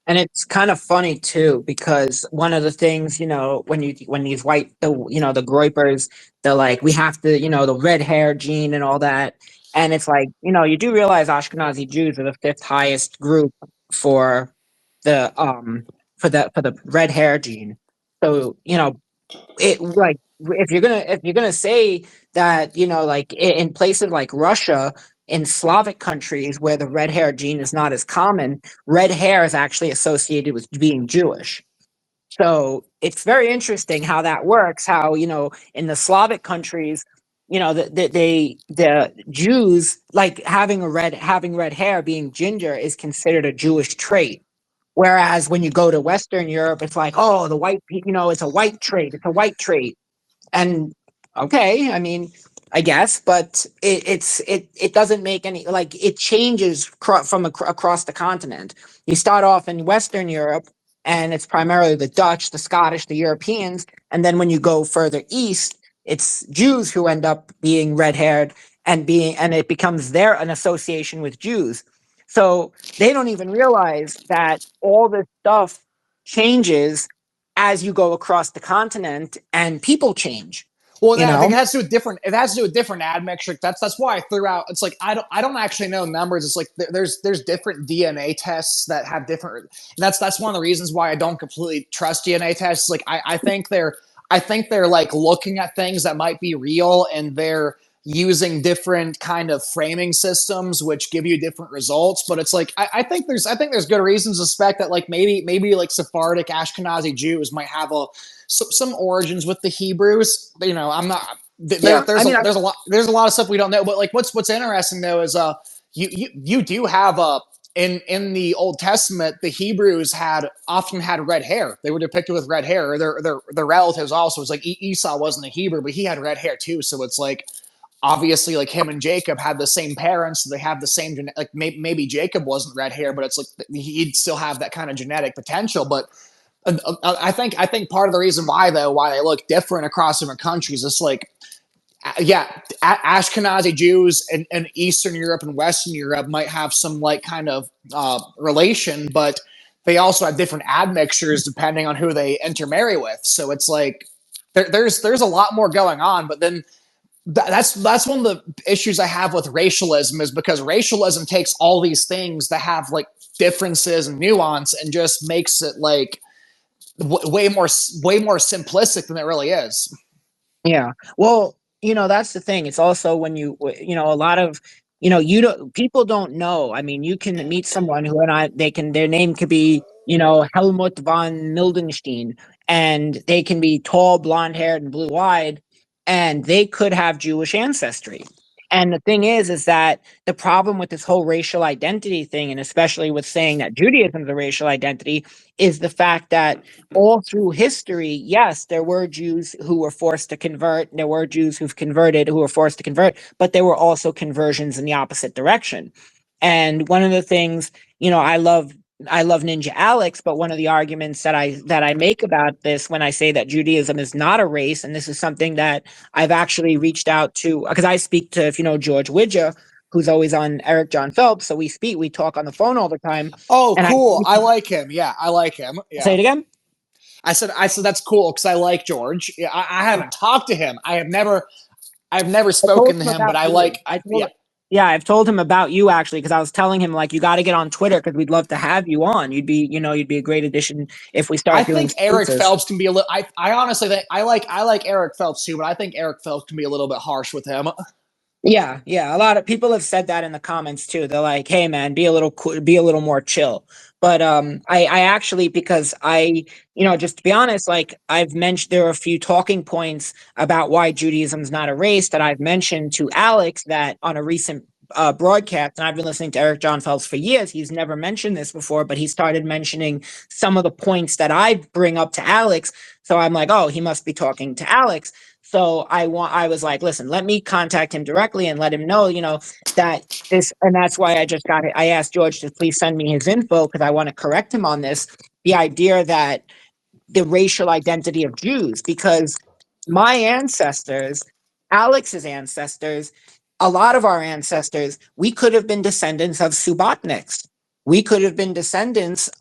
And it's kind of funny too, because one of the things, when these the groypers, they're like, we have to, the red hair gene and all that. And it's like, you do realize Ashkenazi Jews are the fifth highest group for the for the red hair gene. So, it like if you're gonna say that, like in places like Russia, in Slavic countries where the red hair gene is not as common, red hair is actually associated with being Jewish. So it's very interesting how that works. How, in the Slavic countries, the Jews, like having red hair, being ginger, is considered a Jewish trait. Whereas when you go to Western Europe, it's like, oh, it's a white trait. It's a white trait. And okay, I mean, I guess, but it doesn't make any, like, it changes across the continent. You start off in Western Europe, and it's primarily the Dutch, the Scottish, the Europeans, and then when you go further east, it's Jews who end up being red haired, and it becomes an association with Jews. So they don't even realize that all this stuff changes as you go across the continent, and people change. Well, You yeah, I think know? it has to do with different. It has to do with different admixture. That's why I threw out. It's like I don't actually know numbers. It's like there's different DNA tests that have different. And that's one of the reasons why I don't completely trust DNA tests. Like I think they're like looking at things that might be real, and they're using different kind of framing systems which give you different results. But it's like I think there's good reasons to suspect that like maybe like Sephardic Ashkenazi Jews might have some origins with the Hebrews. I'm not. Yeah, I mean, There's a lot of stuff we don't know. But like, what's interesting though is you do have in the Old Testament, the Hebrews often had red hair. They were depicted with red hair. Their relatives also. It's like Esau wasn't a Hebrew, but he had red hair too. So it's like obviously like him and Jacob had the same parents, so they have the same like maybe Jacob wasn't red hair, but it's like he'd still have that kind of genetic potential. But I think part of the reason why they look different across different countries is like yeah, Ashkenazi Jews in Eastern Europe and Western Europe might have some like kind of relation, but they also have different admixtures depending on who they intermarry with. So it's like there's a lot more going on. But then that's one of the issues I have with racialism, is because racialism takes all these things that have like differences and nuance and just makes it like way more simplistic than it really is. yeah. Well, that's the thing. It's also when a lot of, people don't know. I mean, you can meet someone who, their name could be, Helmut von Mildenstein, and they can be tall, blonde haired, and blue eyed, and they could have Jewish ancestry. And the thing is that the problem with this whole racial identity thing, and especially with saying that Judaism is a racial identity, is the fact that all through history, yes, there were Jews who were forced to convert. There were Jews who've converted who were forced to convert, but there were also conversions in the opposite direction. And one of the things, I love Ninja Alex, but one of the arguments that I make about this when I say that Judaism is not a race, and this is something that I've actually reached out to, because I speak to, if you know George Widja, who's always on Eric John Phelps, so we talk on the phone all the time. Oh, And I cool! I like him. Yeah, I like him. say Yeah. it again. I said that's cool because I like George. Yeah, I haven't talked to him. I've never I told spoken to him him, but about I you. like. I Yeah, told Yeah, I've told him about you actually, because I was telling him, like, you got to get on Twitter because we'd love to have you on. You'd be a great addition if we I start doing think Eric spaces. Phelps can be a little. I honestly think I like Eric Phelps too, but I think Eric Phelps can be a little bit harsh with him. Yeah, yeah. A lot of people have said that in the comments too. They're like, "Hey, man, be a little more chill." But I actually, because just to be honest, like I've mentioned, there are a few talking points about why Judaism is not a race that I've mentioned to Alex that on a recent broadcast, and I've been listening to Eric John Phelps for years. He's never mentioned this before, but he started mentioning some of the points that I bring up to Alex. So I'm like, oh, he must be talking to Alex. So I was like, listen, let me contact him directly and let him know, that this, and that's why I just got it. I asked George to please send me his info because I want to correct him on this. The idea that the racial identity of Jews, because my ancestors, Alex's ancestors, a lot of our ancestors, we could have been descendants of Subotniks. we could have been descendants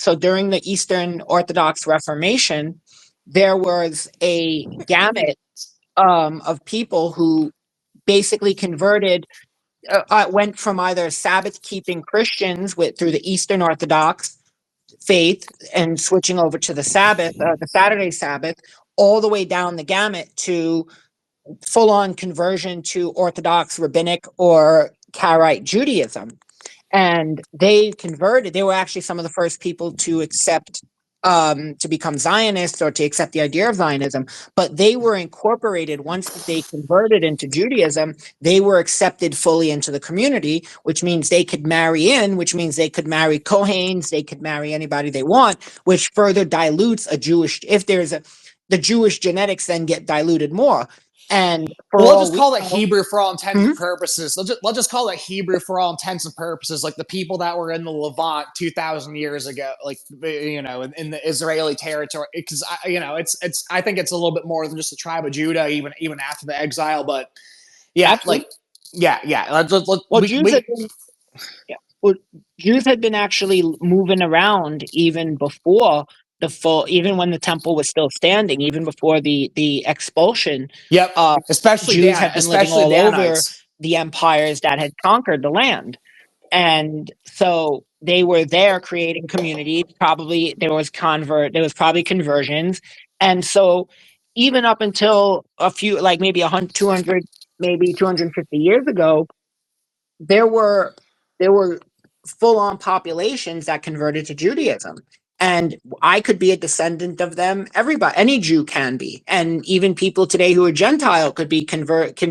so during the Eastern Orthodox Reformation, there was a gamut of people who basically converted, went from either Sabbath keeping Christians through the Eastern Orthodox faith and switching over to the Sabbath, the Saturday Sabbath, all the way down the gamut to full on conversion to Orthodox rabbinic or Karaite Judaism. And they converted. They were actually some of the first people to accept, to become Zionists or to accept the idea of Zionism. But they were incorporated once they converted into Judaism. They were accepted fully into the community, which means they could marry in, which means they could marry Kohanes, they could marry anybody they want, which further dilutes a Jewish. If there's a, the Jewish genetics then get diluted more. And for Well, let's all just we call it know, Hebrew for all intents and purposes. Let's just call it Hebrew for all intents and purposes, like the people that were in the Levant 2,000 years ago, like, you know, in the Israeli territory. Because you know, it's I think it's a little bit more than just the tribe of Judah, even after the exile. But yeah, like absolutely. yeah. Well, Jews had been, yeah, well, Jews had been actually moving around even before the full, even when the temple was still standing, even before the expulsion. yep, Uh, especially Jews had been living all over Danites. the empires that had conquered the land, and so they were there creating community. Probably there was probably conversions, and so even up until a few, like maybe 100, 200, maybe 250 years ago, there were there were full on populations that converted to Judaism. And I could be a descendant of them. Everybody, any Jew can be, and even people today who are Gentile can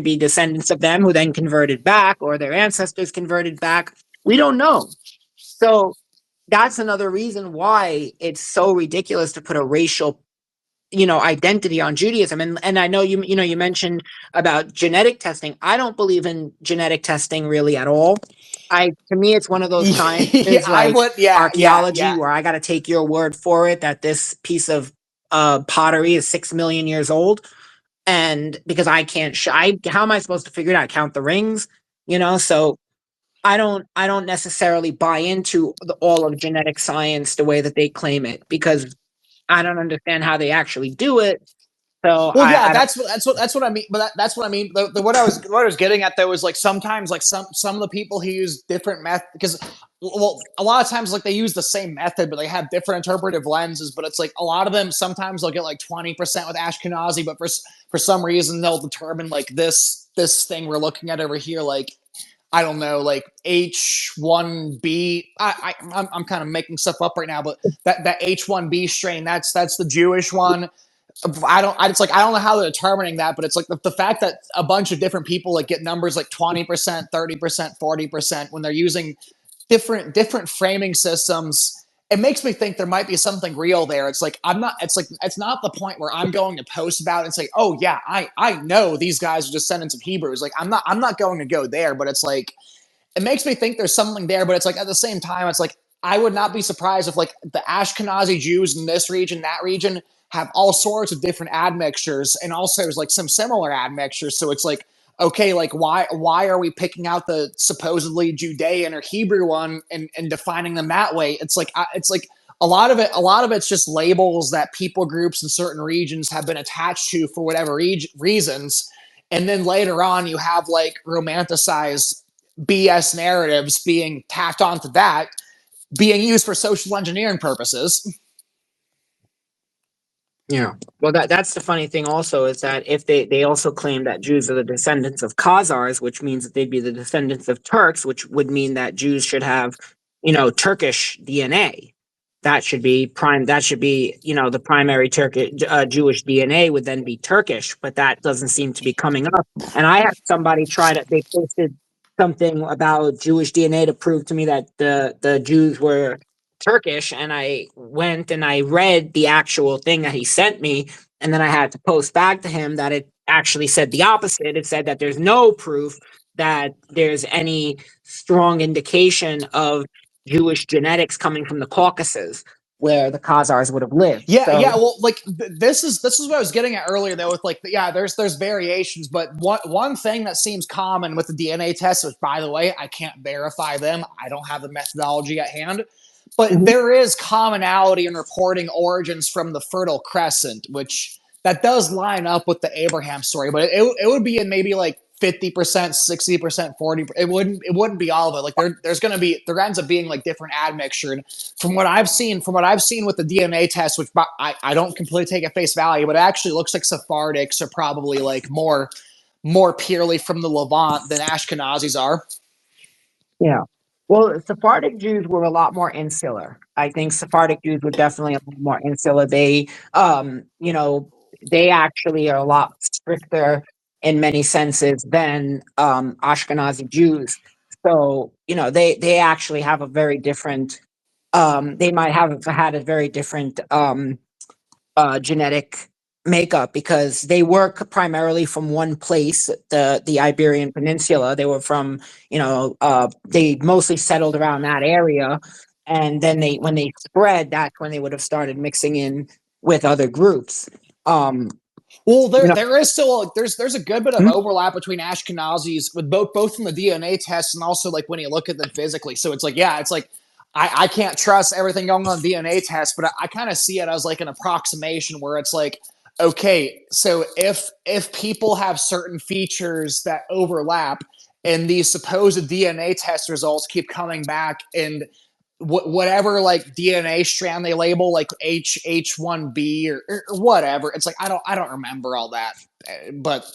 be descendants of them who then converted back, or their ancestors converted back. We don't know. So that's another reason why it's so ridiculous to put a racial, identity on Judaism. And I know you mentioned about genetic testing. I don't believe in genetic testing really at all. To me it's one of those Yeah, sciences I like would. Yeah, archaeology, where I got to take your word for it that this piece of pottery is 6 million years old. And because I can't how am I supposed to figure it out? Count the rings, so I don't necessarily buy into all of genetic science the way that they claim it, because I don't understand how they actually do it. So Well, yeah, I don't. that's what I mean. But that's what I mean. What I was getting at though is like sometimes like some of the people who use different method, because well, a lot of times like they use the same method but they have different interpretive lenses. But it's like a lot of them sometimes they'll get like 20% with Ashkenazi, but for some reason they'll determine like this thing we're looking at over here, like I don't know, like H1B. I'm kind of making stuff up right now, but that H1B strain, that's the Jewish one. It's like I don't know how they're determining that, but it's like the fact that a bunch of different people like get numbers like 20%, 30%, 40% when they're using different framing systems. It makes me think there might be something real there. It's like I'm not. It's like it's not the point where I'm going to post about it and say, "Oh yeah, I know these guys are descendants of Hebrews." Like I'm not going to go there. But it's like it makes me think there's something there. But it's like at the same time, it's like I would not be surprised if like the Ashkenazi Jews in this region, that region, have all sorts of different admixtures, and also there's like some similar admixtures. So it's like, okay, like why are we picking out the supposedly Judean or Hebrew one and defining them that way? It's like a lot of it's just labels that people groups in certain regions have been attached to for whatever reasons. And then later on you have like romanticized BS narratives being tacked onto that, being used for social engineering purposes. Yeah. Well, that's the funny thing also, is that if they also claim that Jews are the descendants of Khazars, which means that they'd be the descendants of Turks, which would mean that Jews should have, Turkish DNA. That should be, the primary Turkish Jewish DNA would then be Turkish, but that doesn't seem to be coming up. And I had somebody they posted something about Jewish DNA to prove to me that the Jews were Turkish, and I went and I read the actual thing that he sent me, and then I had to post back to him that it actually said the opposite. It said that there's no proof that there's any strong indication of Jewish genetics coming from the Caucasus. where the Khazars would have lived. Yeah, So yeah. Well, like this is what I was getting at earlier, though. With like, yeah, there's variations, but one thing that seems common with the DNA tests, which by the way, I can't verify them. I don't have the methodology at hand, but mhm. there is commonality in reporting origins from the Fertile Crescent, which that does line up with the Abraham story, but it would be in maybe like 50%, 60%, 40. It wouldn't be all of it. Like there ends up being like different admixture. And from what I've seen with the DNA test, which I don't completely take at face value, but it actually looks like Sephardics are probably like more purely from the Levant than Ashkenazis are. Yeah. Well, Sephardic Jews were a lot more insular. I think Sephardic Jews were definitely a lot more insular. They, they actually are a lot stricter in many senses than Ashkenazi Jews. So, they actually have a very different, they might have had a very different genetic makeup because they were primarily from one place, the Iberian Peninsula. They were from, they mostly settled around that area, and then when they spread, that's when they would have started mixing in with other groups. Um, Well, you know, there is still there's a good bit of hmm? overlap between Ashkenazis with both from the DNA tests and also like when you look at them physically. So it's like, yeah, it's like I can't trust everything going on the DNA test, but I kind of see it as like an approximation where it's like, okay, so if people have certain features that overlap and these supposed DNA test results keep coming back and whatever like DNA strand they label like H1B or whatever. It's like I don't remember all that, but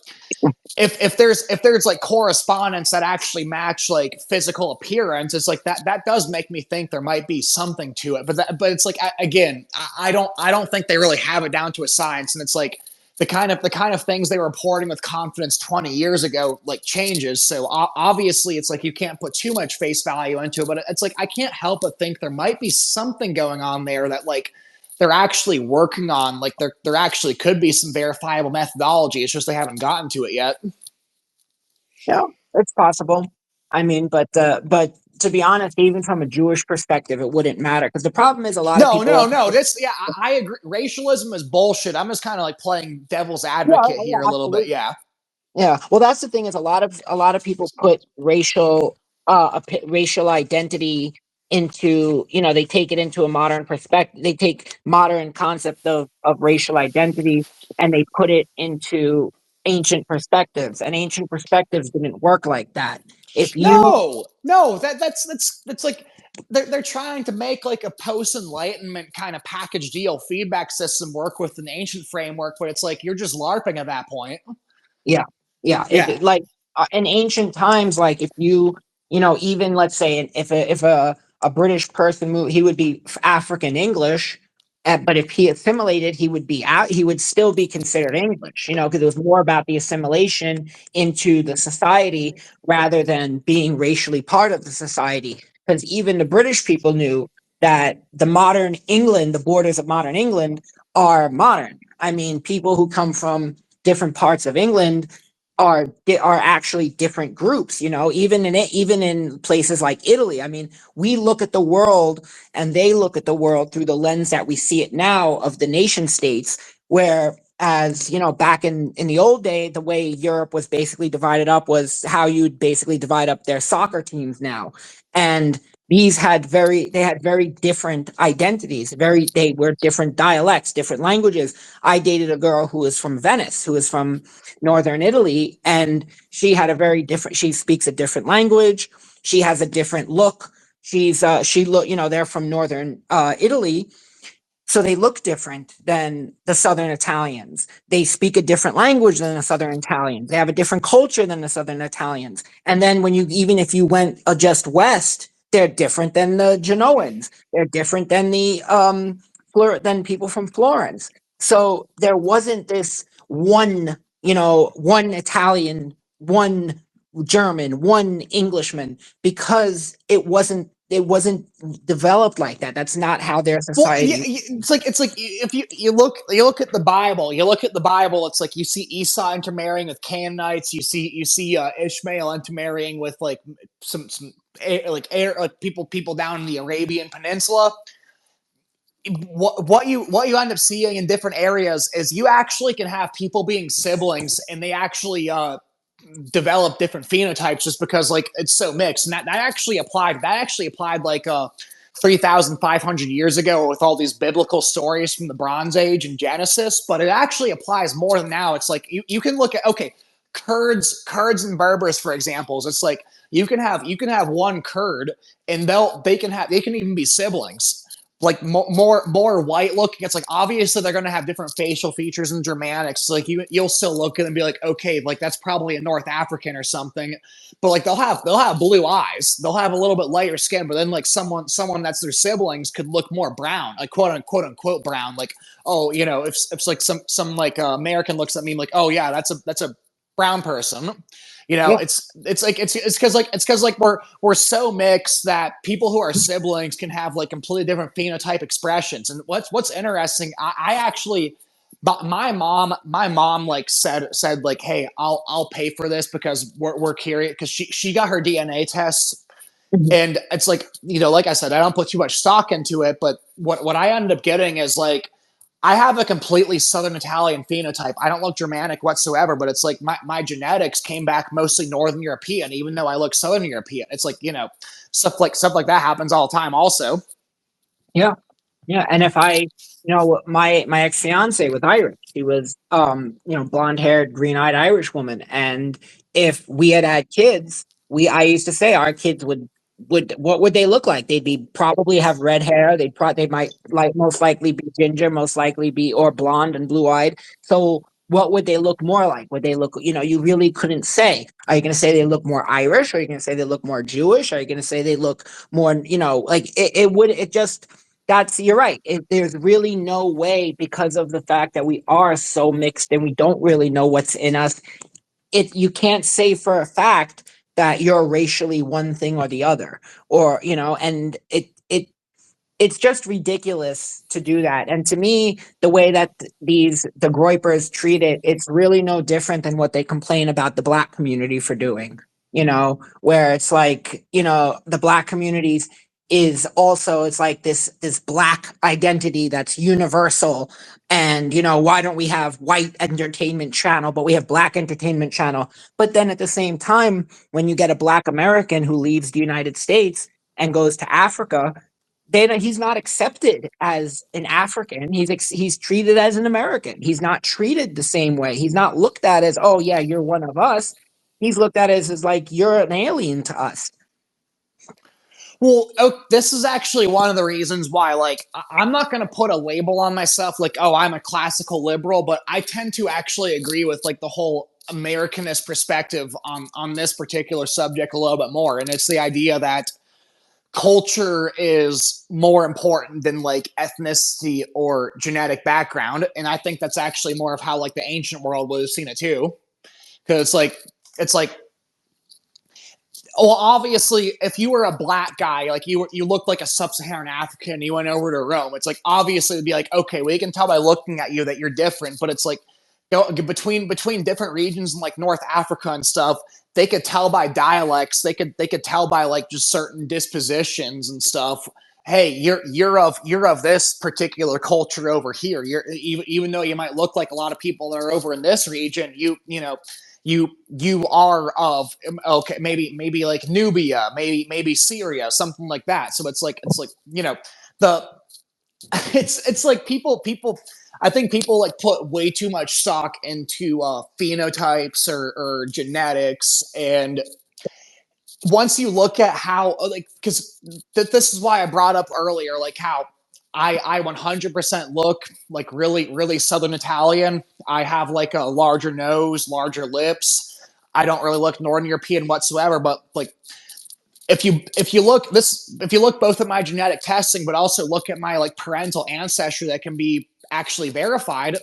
if there's like correspondence that actually match like physical appearance, it's like that does make me think there might be something to it. But it's like again, I don't think they really have it down to a science, and it's like the kind of things they were reporting with confidence 20 years ago like changes. So obviously it's like you can't put too much face value into it, but it's like I can't help but think there might be something going on there that like they're actually working on. Like there actually could be some verifiable methodology. It's just they haven't gotten to it yet. Yeah, it's possible. I mean, but to be honest, even from a Jewish perspective, it wouldn't matter because the problem is a lot of No, people. no, no. This, yeah, I agree. Racialism is bullshit. I'm just kind of like playing devil's Yeah, advocate yeah, here a little bit. absolutely. Yeah. Yeah, well, that's the thing is a lot of people put racial identity into, they take it into a modern perspective. They take modern concept of racial identity and they put it into ancient perspectives, and ancient perspectives didn't work like that. If you No, no. That's like they're trying to make like a post enlightenment kind of package deal feedback system work with an ancient framework, but it's like you're just larping at that point. Yeah, yeah. Yeah. Like in ancient times, like if even let's say if a British person moved, he would be African English, but if he assimilated, he would be out. He would still be considered English, because it was more about the assimilation into the society rather than being racially part of the society. Because even the British people knew that the modern England, the borders of modern England, are modern. I mean, people who come from different parts of England are actually different groups. Even in places like Italy. I mean, we look at the world and they look at the world through the lens that we see it now of the nation states. Whereas back in the old day, the way Europe was basically divided up was how you'd basically divide up their soccer teams now, and they had very different identities. They were different dialects, different languages. I dated a girl who was from Venice, who was from northern Italy, and she speaks a different language. She has a different look. They're from northern Italy, so they look different than the Southern Italians. They speak a different language than the Southern Italians. They have a different culture than the Southern Italians. And then even if you went just west, they're different than the Genoans. They're different than than people from Florence. So there wasn't this one Italian, one German, one Englishman, because it wasn't developed like that. That's not how their Well, yeah, society. it's like if you look at the Bible, It's like you see Esau intermarrying with Canaanites. You see Ishmael intermarrying with like some like people down in the Arabian Peninsula. what you end up seeing in different areas is you actually can have people being siblings and they actually develop different phenotypes just because like it's so mixed. And that actually applied like 3,500 years ago with all these biblical stories from the Bronze Age and Genesis, but it actually applies more than now. It's like you can look at, okay, Kurds and Berbers for examples. It's like you can have one Kurd and they can even be siblings, like more white looking. It's like obviously they're going to have different facial features and Germanics. Like you'll still look at them and be like, okay, like that's probably a North African or something. But like they'll have blue eyes, they'll have a little bit lighter skin. But then like someone that's their siblings could look more brown, like quote unquote brown. Like, oh, if like some like American looks at me like, oh yeah, that's a brown person. Yeah. It's because we're so mixed that people who are siblings can have like completely different phenotype expressions. And what's interesting, I actually, but my mom like said like, hey, I'll pay for this because we're curious, because she got her DNA test. Mhm. And it's like, like I said, I don't put too much stock into it, but what I ended up getting is like, I have a completely Southern Italian phenotype. I don't look Germanic whatsoever, but it's like my genetics came back mostly Northern European, even though I look Southern European. It's like, stuff like that happens all the time also. Yeah. Yeah, and if my ex fiance was Irish. She was blonde haired, green eyed Irish woman, and if we had had kids, I used to say our kids would what would they look like? They'd be probably have red hair. They might like most likely be ginger, most likely be or blonde and blue eyed. So what would they look more like? Would they look? You really couldn't say. Are you going to say they look more Irish? Are you going to say they look more Jewish? Are you going to say they look more? Like it just that's you're right. There's really no way because of the fact that we are so mixed and we don't really know what's in us. You can't say for a fact that you're racially one thing or the other, or and it's just ridiculous to do that. And to me, the way that the groypers treat it, it's really no different than what they complain about the black community for doing. Where it's like, the black communities is also it's like this black identity that's universal. And why don't we have white entertainment channel, but we have black entertainment channel? But then at the same time, when you get a black American who leaves the United States and goes to Africa, he's not accepted as an African. He's treated as an American. He's not treated the same way. He's not looked at as, oh yeah, you're one of us. He's looked at as like you're an alien to us. Well, this is actually one of the reasons why, like, I'm not going to put a label on myself, like, oh, I'm a classical liberal, but I tend to actually agree with, like, the whole Americanist perspective on this particular subject a little bit more. And it's the idea that culture is more important than, like, ethnicity or genetic background. And I think that's actually more of how, like, the ancient world would have seen it, too. Because it's like, well, obviously, if you were a black guy, like you looked like a sub-Saharan African, you went over to Rome. It's like obviously it'd be like, okay, we can tell by looking at you that you're different. But it's like, between different regions in like North Africa and stuff, they could tell by dialects. They could tell by like just certain dispositions and stuff. Hey, you're of this particular culture over here. You're even though you might look like a lot of people that are over in this region, you are of, okay, maybe like Nubia, maybe Syria, something like that. So it's like the it's like people I think people like put way too much stock into phenotypes or genetics. And once you look at how, like, because this is why I brought up earlier, like how I 100% look like really really Southern Italian. I have like a larger nose, larger lips. I don't really look Northern European whatsoever. But like, if you look both at my genetic testing, but also look at my like parental ancestry that can be actually verified,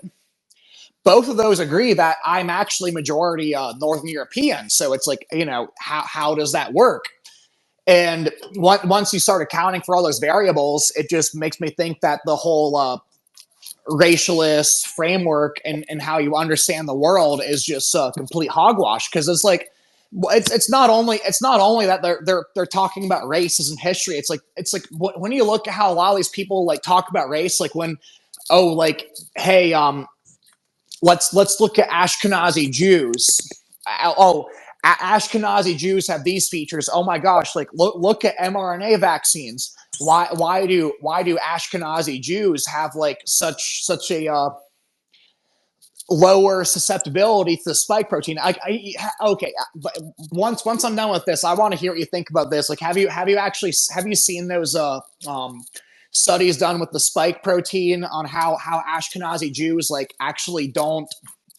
both of those agree that I'm actually majority Northern European. So it's like, how does that work? And once you start accounting for all those variables, it just makes me think that the whole racialist framework and how you understand the world is just complete hogwash. Because it's like, Well, it's not only that they're talking about races and history. It's like when you look at how a lot of these people like talk about race, like when oh like hey let's look at Ashkenazi Jews. Oh, Ashkenazi Jews have these features. Oh my gosh, like look at mRNA vaccines. Why do Ashkenazi Jews have like such a lower susceptibility to the spike protein? Okay, but once I'm done with this, I want to hear what you think about this. Like, have you seen those studies done with the spike protein on how Ashkenazi Jews like actually don't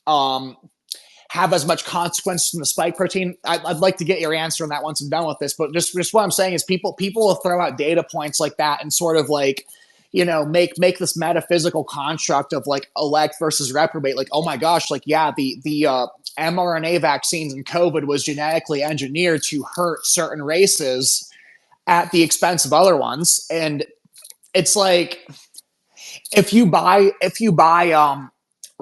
um, have as much consequence from the spike protein? I'd like to get your answer on that once I'm done with this. But just what I'm saying is people will throw out data points like that and sort of like make this metaphysical construct of like elect versus reprobate. Like, oh my gosh, like yeah, the mRNA vaccines and COVID was genetically engineered to hurt certain races at the expense of other ones. And it's like if you buy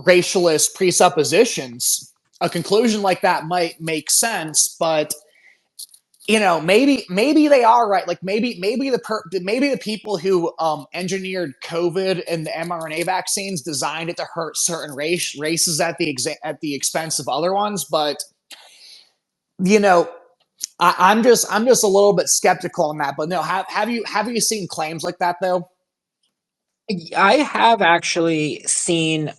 racialist presuppositions, a conclusion like that might make sense, but maybe they are right. Like maybe the people who engineered COVID and the mRNA vaccines designed it to hurt certain races at the expense of other ones. But you know, I'm just a little bit skeptical on that. But no, have you seen claims like that though? I have actually seen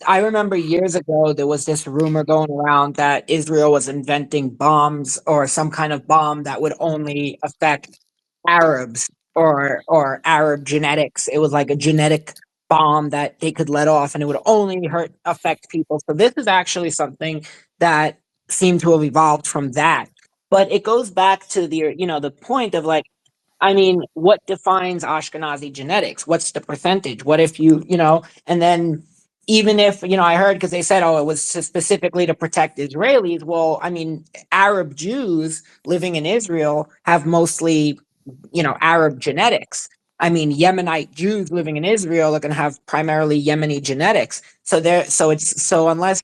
I remember years ago there was this rumor going around that Israel was inventing bombs or some kind of bomb that would only affect Arabs or Arab genetics. It was like a genetic bomb that they could let off and it would only hurt affect people. So this is actually something that seemed to have evolved from that. But it goes back to the point of like, I mean, what defines Ashkenazi genetics? What's the percentage? What if and then even if, I heard because they said, oh, it was specifically to protect Israelis. Well, I mean, Arab Jews living in Israel have mostly, Arab genetics. I mean, Yemenite Jews living in Israel are going to have primarily Yemeni genetics. So unless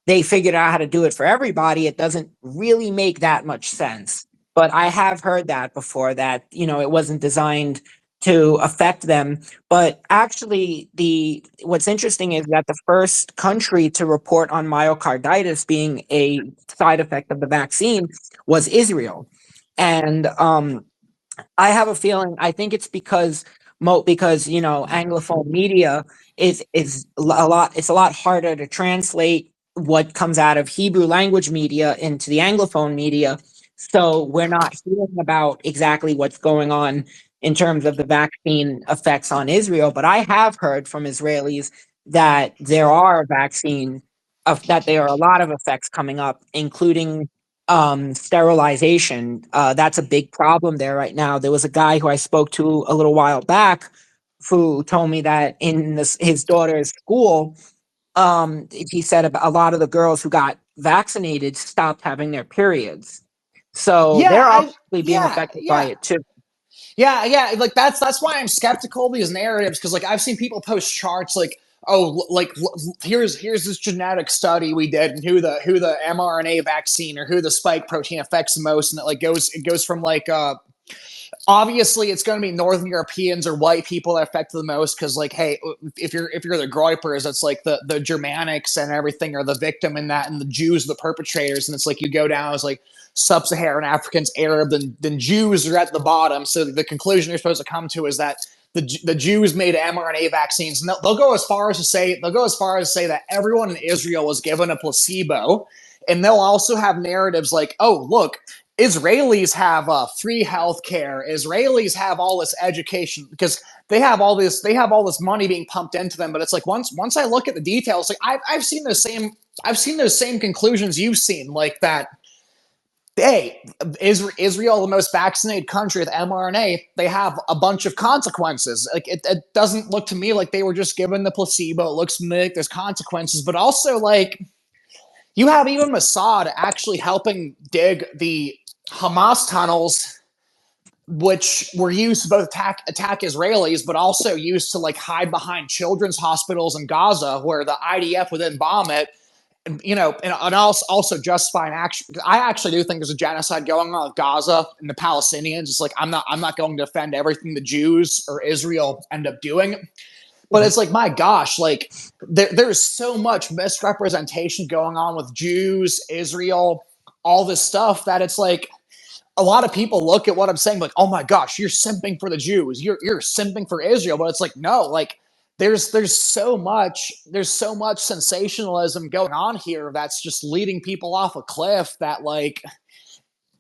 they figured out how to do it for everybody, it doesn't really make that much sense. But I have heard that before that, it wasn't designed to affect them. But actually, the what's interesting is that the first country to report on myocarditis being a side effect of the vaccine was Israel. And I have a feeling. I think it's because Anglophone media is a lot. It's a lot harder to translate what comes out of Hebrew language media into the Anglophone media. So we're not hearing about exactly what's going on in terms of the vaccine effects on Israel. But I have heard from Israelis that there are a lot of effects coming up, including sterilization. That's a big problem there right now. There was a guy who I spoke to a little while back who told me that in his daughter's school, he said about a lot of the girls who got vaccinated stopped having their periods. So Yeah, they're I obviously being yeah affected by yeah it too. yeah. Like that's why I'm skeptical of these narratives, because like I've seen people post charts like, oh, here's this genetic study we did, and who the mRNA vaccine or who the spike protein affects the most, and it goes from like obviously it's going to be Northern Europeans or white people that affect the most, because like hey, if you're the groypers, it's like the Germanics and everything are the victim in that, and the Jews are the perpetrators, and it's like you go down as like sub-Saharan Africans, Arab, then Jews are at the bottom. So the conclusion you're supposed to come to is that the Jews made mRNA vaccines, and they'll go as far as to say that everyone in Israel was given a placebo, and they'll also have narratives like, oh look, Israelis have free healthcare. Israelis have all this education because they have all this money being pumped into them. But it's like once I look at the details, like I've seen those same conclusions you've seen, like that. Hey, Israel, the most vaccinated country with mRNA, they have a bunch of consequences. Like it doesn't look to me like they were just given the placebo. It looks to me like there's consequences, but also like you have even Mossad actually helping dig the Hamas tunnels, which were used to both attack Israelis, but also used to like hide behind children's hospitals in Gaza, where the IDF would then bomb it. and also justifying action. I actually do think there's a genocide going on with Gaza and the Palestinians. It's like I'm not going to defend everything the Jews or Israel end up doing, but it's like, my gosh, like there's so much misrepresentation going on with Jews, Israel, all this stuff that it's like a lot of people look at what I'm saying like, oh my gosh, you're simping for the Jews, you're simping for Israel, but it's like, no, like there's so much sensationalism going on here that's just leading people off a cliff. That like,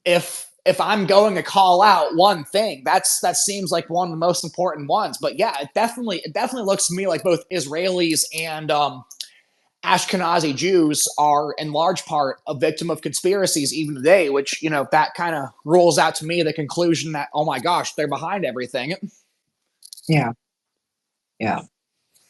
if I'm going to call out one thing, that seems like one of the most important ones. But yeah, it definitely looks to me like both Israelis and Ashkenazi Jews are in large part a victim of conspiracies even today, which, that kind of rules out to me the conclusion that, oh my gosh, they're behind everything. Yeah. Yeah.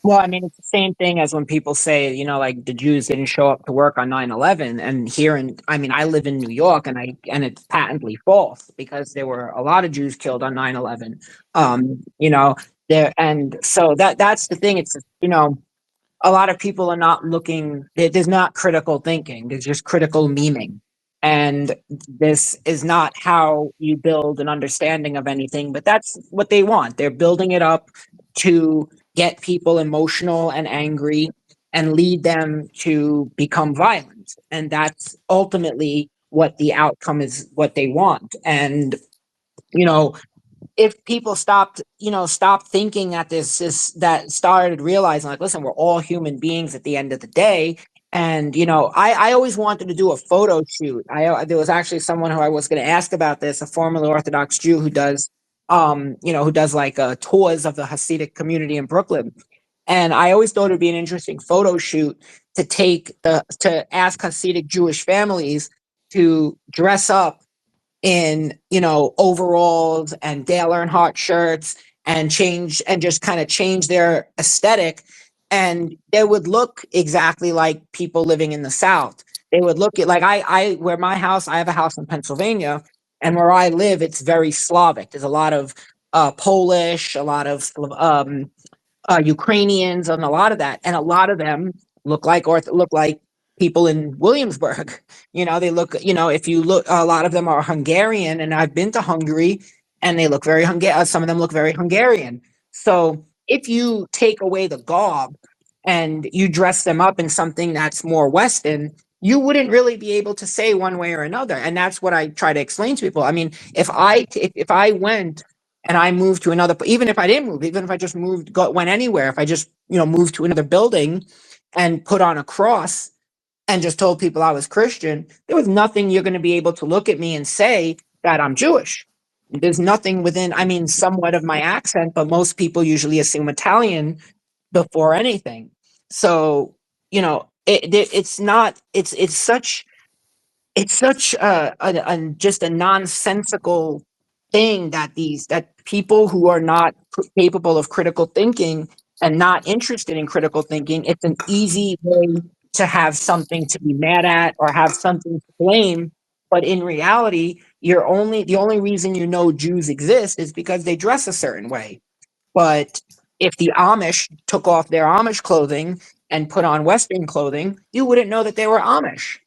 Well, I mean, it's the same thing as when people say, like the Jews didn't show up to work on 9/11. And I mean, I live in New York, and it's patently false, because there were a lot of Jews killed on 9/11. There, and so that's the thing. It's, a lot of people are not looking, there's not critical thinking, there's just critical memeing. And this is not how you build an understanding of anything, but that's what they want. They're building it up to get people emotional and angry and lead them to become violent. And that's ultimately what the outcome is, what they want. And, you know, if people stopped thinking that that started realizing, like, listen, we're all human beings at the end of the day. And I always wanted to do a photo shoot. There was actually someone who I was going to ask about this, a formerly Orthodox Jew who does like tours of the Hasidic community in Brooklyn. And I always thought it'd be an interesting photo shoot to ask Hasidic Jewish families to dress up in overalls and Dale Earnhardt shirts, and just kind of change their aesthetic, and they would look exactly like people living in the South. They would look at, like, I have a house in Pennsylvania, and where I live, it's very Slavic. There's a lot of Polish, a lot of Ukrainians, and a lot of that, and a lot of them look like people in Williamsburg. They look. If you look, a lot of them are Hungarian, and I've been to Hungary, and they look very Hungarian. Some of them look very Hungarian. So if you take away the garb and you dress them up in something that's more Western, you wouldn't really be able to say one way or another. And that's what I try to explain to people. I mean, if I went and I moved to another, even if I didn't move, even if I just went anywhere, if I just, moved to another building and put on a cross and just told people I was Christian, there was nothing you're going to be able to look at me and say that I'm Jewish. There's nothing within, I mean, somewhat of my accent, but most people usually assume Italian before anything. So, it's not, it's such just a nonsensical thing that people who are not capable of critical thinking and not interested in critical thinking, it's an easy way to have something to be mad at or have something to blame. But in reality, the only reason Jews exist is because they dress a certain way. But if the Amish took off their Amish clothing and put on Western clothing, you wouldn't know that they were Amish.